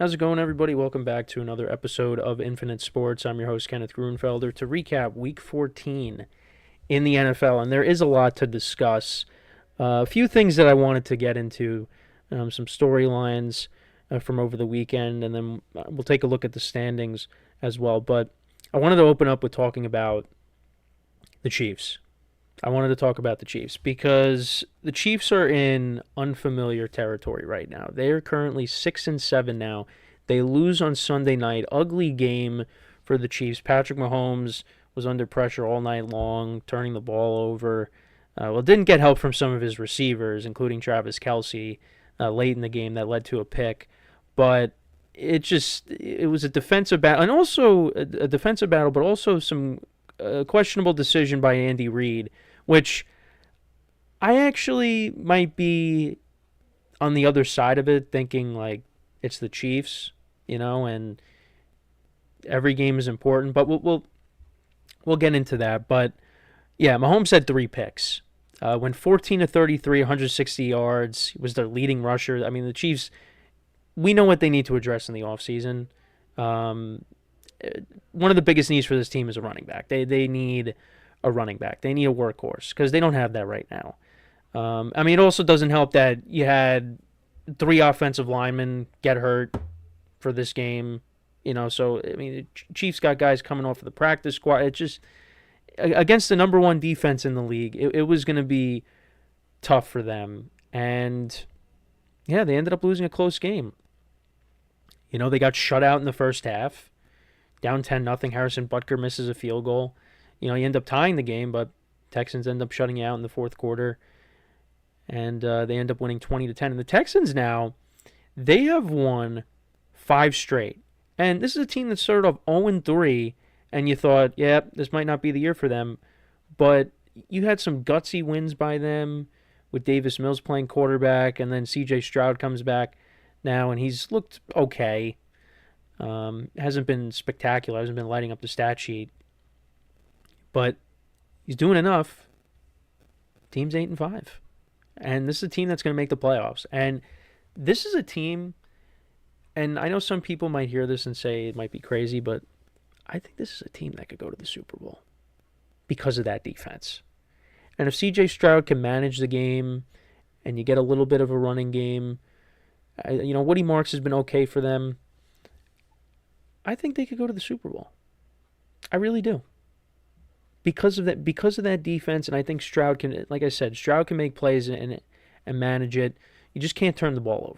How's it going, everybody? Welcome back to another episode of Infinite Sports. I'm your host, Kenneth Grunfelder, to recap Week 14 in the NFL. And there is a lot to discuss. A few things that I wanted to get into, some storylines from over the weekend, and then we'll take a look at the standings as well. But I wanted to open up with talking about the Chiefs. I wanted to talk about the Chiefs because the Chiefs are in unfamiliar territory right now. They are currently 6-7 now. They lose on Sunday night. Ugly game for the Chiefs. Patrick Mahomes was under pressure all night long, turning the ball over. Didn't get help from some of his receivers, including Travis Kelce, late in the game that led to a pick. But it was a defensive battle, and also a defensive battle, but also some questionable decision by Andy Reid, which I actually might be on the other side of it, thinking like it's the Chiefs, and every game is important. But we'll get into that. But yeah, Mahomes had 3 picks. Went 14 to 33, 160 yards. He was their leading rusher. I mean, the Chiefs, we know what they need to address in the offseason. One of the biggest needs for this team is a running back. They need a running back. They need a workhorse because they don't have that right now. It also doesn't help that you had 3 offensive linemen get hurt for this game. The Chiefs got guys coming off of the practice squad. It's just against the number 1 defense in the league. It was going to be tough for them. And yeah, they ended up losing a close game. They got shut out in the first half. Down 10-0. Harrison Butker misses a field goal. You end up tying the game, but Texans end up shutting you out in the fourth quarter. And they end up winning 20-10. And the Texans now, they have won 5 straight. And this is a team that started off 0-3, and you thought, yeah, this might not be the year for them. But you had some gutsy wins by them with Davis Mills playing quarterback, and then C.J. Stroud comes back now, and he's looked okay. Hasn't been spectacular, hasn't been lighting up the stat sheet, but he's doing enough. Team's 8-5, and this is a team that's going to make the playoffs. And this is a team, and I know some people might hear this and say it might be crazy, but I think this is a team that could go to the Super Bowl because of that defense. And if C.J. Stroud can manage the game, and you get a little bit of a running game, Woody Marks has been okay for them. I think they could go to the Super Bowl. I really do. Because of that defense, and I think Stroud can, like I said, Stroud can make plays and manage it. You just can't turn the ball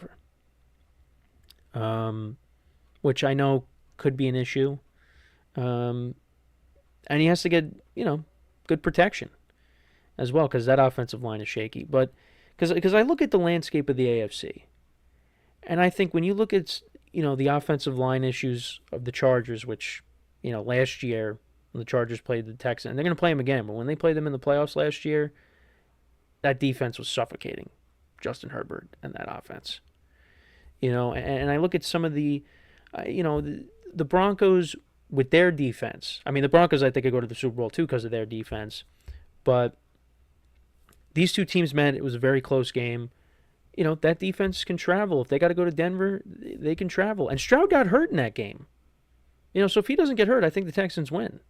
over, which I know could be an issue. And he has to get good protection as well, because that offensive line is shaky. But because I look at the landscape of the AFC, and I think when you look at the offensive line issues of the Chargers, which, last year when the Chargers played the Texans, and they're going to play them again, but when they played them in the playoffs last year, that defense was suffocating Justin Herbert and that offense. And I look at some of the Broncos with their defense. I mean, the Broncos, I think, could go to the Super Bowl too because of their defense. But these two teams met. It was a very close game. That defense can travel. If they got to go to Denver, they can travel. And Stroud got hurt in that game. So if he doesn't get hurt, I think the Texans win.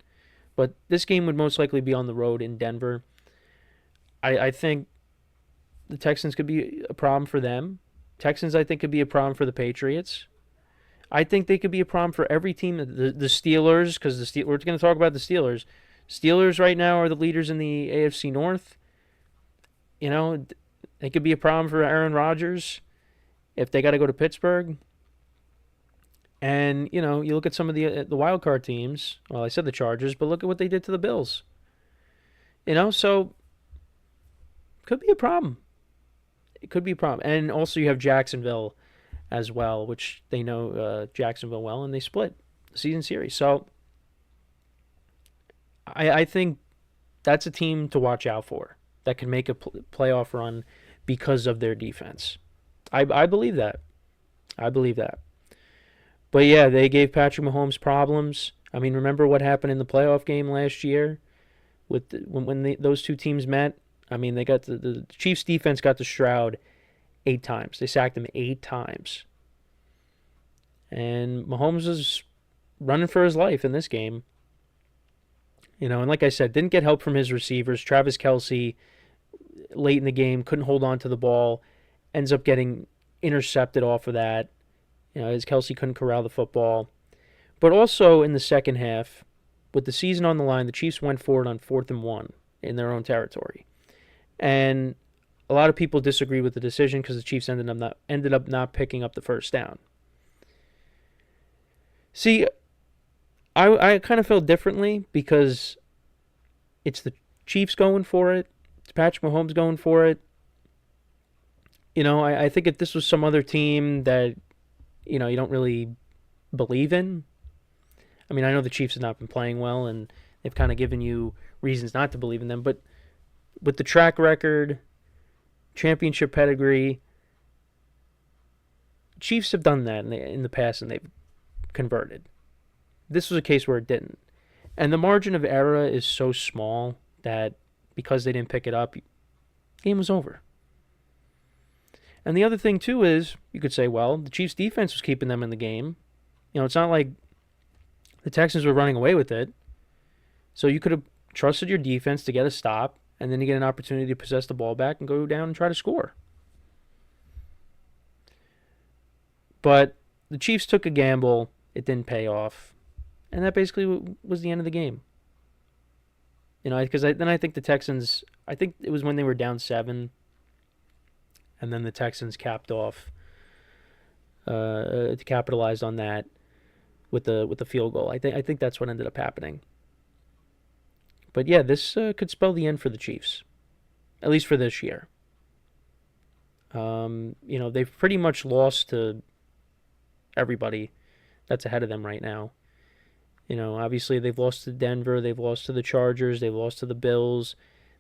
But this game would most likely be on the road in Denver. I think the Texans could be a problem for them. Texans, I think, could be a problem for the Patriots. I think they could be a problem for every team. The Steelers, because we're going to talk about the Steelers. Steelers right now are the leaders in the AFC North. It could be a problem for Aaron Rodgers if they got to go to Pittsburgh. And, you look at some of the wild card teams. Well, I said the Chargers, but look at what they did to the Bills. So could be a problem. It could be a problem. And also you have Jacksonville as well, which they know Jacksonville well, and they split the season series. So I think that's a team to watch out for that can make a playoff run because of their defense. I believe that. But yeah, they gave Patrick Mahomes problems. I mean, remember what happened in the playoff game last year with when those two teams met? I mean, they got the Chiefs defense got to Stroud 8 times. They sacked him 8 times. And Mahomes is running for his life in this game. And like I said, didn't get help from his receivers. Travis Kelce, late in the game, couldn't hold on to the ball, ends up getting intercepted off of that. As Kelce couldn't corral the football. But also in the second half, with the season on the line, the Chiefs went for it on 4th and 1 in their own territory. And a lot of people disagree with the decision because the Chiefs ended up not picking up the first down. See, I kind of felt differently because it's the Chiefs going for it. It's Patrick Mahomes going for it. I think if this was some other team that, you don't really believe in. I mean, I know the Chiefs have not been playing well, and they've kind of given you reasons not to believe in them. But with the track record, championship pedigree, Chiefs have done that in the past, and they've converted. This was a case where it didn't. And the margin of error is so small that because they didn't pick it up, the game was over. And the other thing, too, is you could say, well, the Chiefs' defense was keeping them in the game. It's not like the Texans were running away with it. So you could have trusted your defense to get a stop, and then you get an opportunity to possess the ball back and go down and try to score. But the Chiefs took a gamble. It didn't pay off. And that basically was the end of the game. Because I think the Texans, I think it was when they were down 7, and then the Texans capitalized on that with the field goal. I think that's what ended up happening. But yeah, this could spell the end for the Chiefs, at least for this year. They've pretty much lost to everybody that's ahead of them right now. Obviously they've lost to Denver, they've lost to the Chargers, they've lost to the Bills,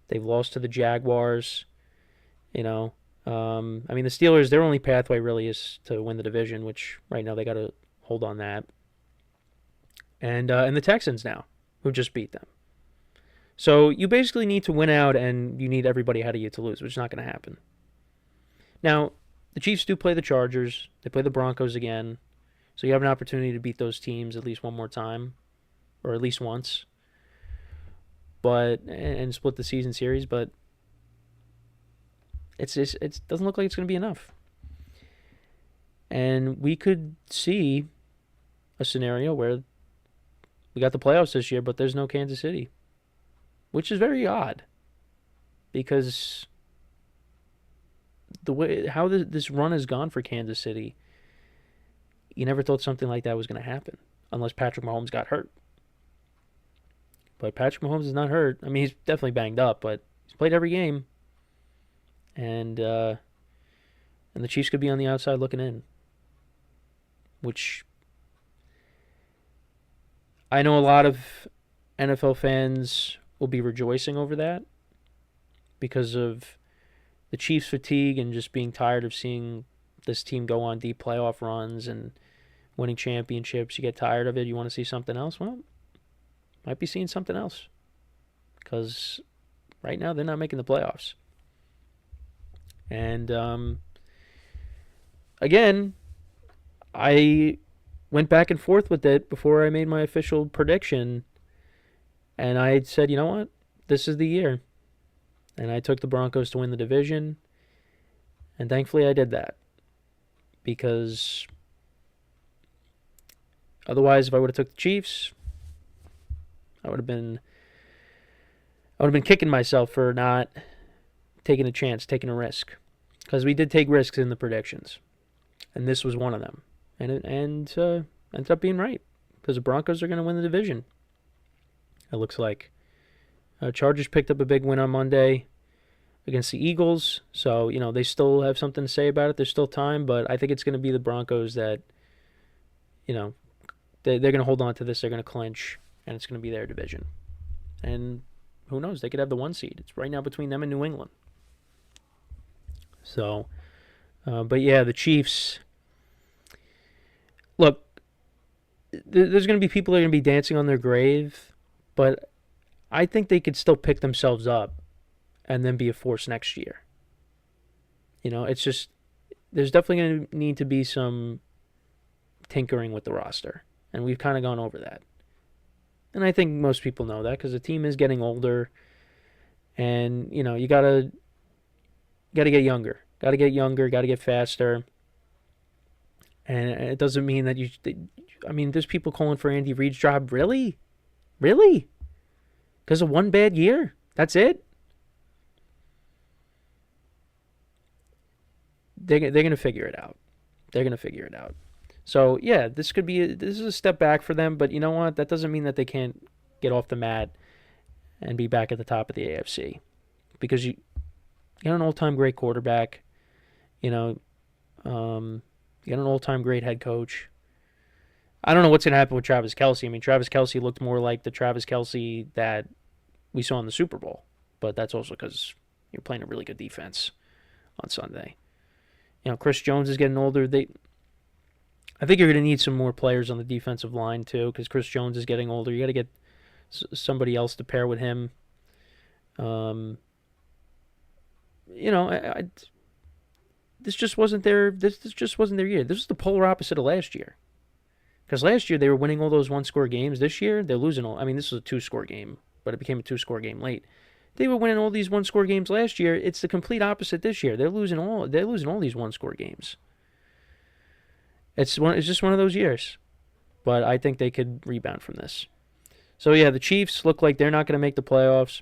they've lost to the Jaguars. I mean, the Steelers, their only pathway really is to win the division, which right now they got to hold on that. And the Texans now, who just beat them. So you basically need to win out, and you need everybody ahead of you to lose, which is not going to happen. Now, the Chiefs do play the Chargers. They play the Broncos again. So you have an opportunity to beat those teams at least one more time, or at least once. And split the season series, but it doesn't look like it's going to be enough. And we could see a scenario where we got the playoffs this year, but there's no Kansas City, which is very odd because the way how this run has gone for Kansas City, you never thought something like that was going to happen unless Patrick Mahomes got hurt. But Patrick Mahomes is not hurt. I mean, he's definitely banged up, but he's played every game. And the Chiefs could be on the outside looking in, which I know a lot of NFL fans will be rejoicing over that because of the Chiefs' fatigue and just being tired of seeing this team go on deep playoff runs and winning championships. You get tired of it. You want to see something else? Well, might be seeing something else because right now they're not making the playoffs. And again, I went back and forth with it before I made my official prediction. And I had said, you know what? This is the year. And I took the Broncos to win the division. And thankfully I did that. Because otherwise, if I would have took the Chiefs, I would have been kicking myself for not taking a chance, taking a risk. Because we did take risks in the predictions. And this was one of them. And it ended up being right. Because the Broncos are going to win the division. It looks like. Chargers picked up a big win on Monday against the Eagles. So, they still have something to say about it. There's still time. But I think it's going to be the Broncos that, they're going to hold on to this. They're going to clinch. And it's going to be their division. And who knows? They could have the 1 seed. It's right now between them and New England. So, but yeah, the Chiefs. Look, there's going to be people that are going to be dancing on their grave. But I think they could still pick themselves up and then be a force next year. It's just, there's definitely going to need to be some tinkering with the roster, and we've kind of gone over that. And I think most people know that because the team is getting older, and you gotta get younger, gotta get younger, gotta get faster. And it doesn't mean that I mean, there's people calling for Andy Reid's job. Really, really, because of one bad year. That's it. They're gonna figure it out. They're gonna figure it out. So yeah, this is a step back for them. But you know what? That doesn't mean that they can't get off the mat and be back at the top of the AFC because you got an all-time great quarterback. You know, you got an all-time great head coach. I don't know what's gonna happen with Travis Kelce. I mean, Travis Kelce looked more like the Travis Kelce that we saw in the Super Bowl, but that's also because you're playing a really good defense on Sunday. Chris Jones is getting older. I think you're going to need some more players on the defensive line too, because Chris Jones is getting older. You got to get somebody else to pair with him. This just wasn't their. This just wasn't their year. This was the polar opposite of last year. Because last year they were winning all those one-score games. This year they're losing all. I mean, this was a two-score game, but it became a two-score game late. They were winning all these one-score games last year. It's the complete opposite this year. They're losing all these one-score games. It's just one of those years. But I think they could rebound from this. So yeah, the Chiefs look like they're not going to make the playoffs.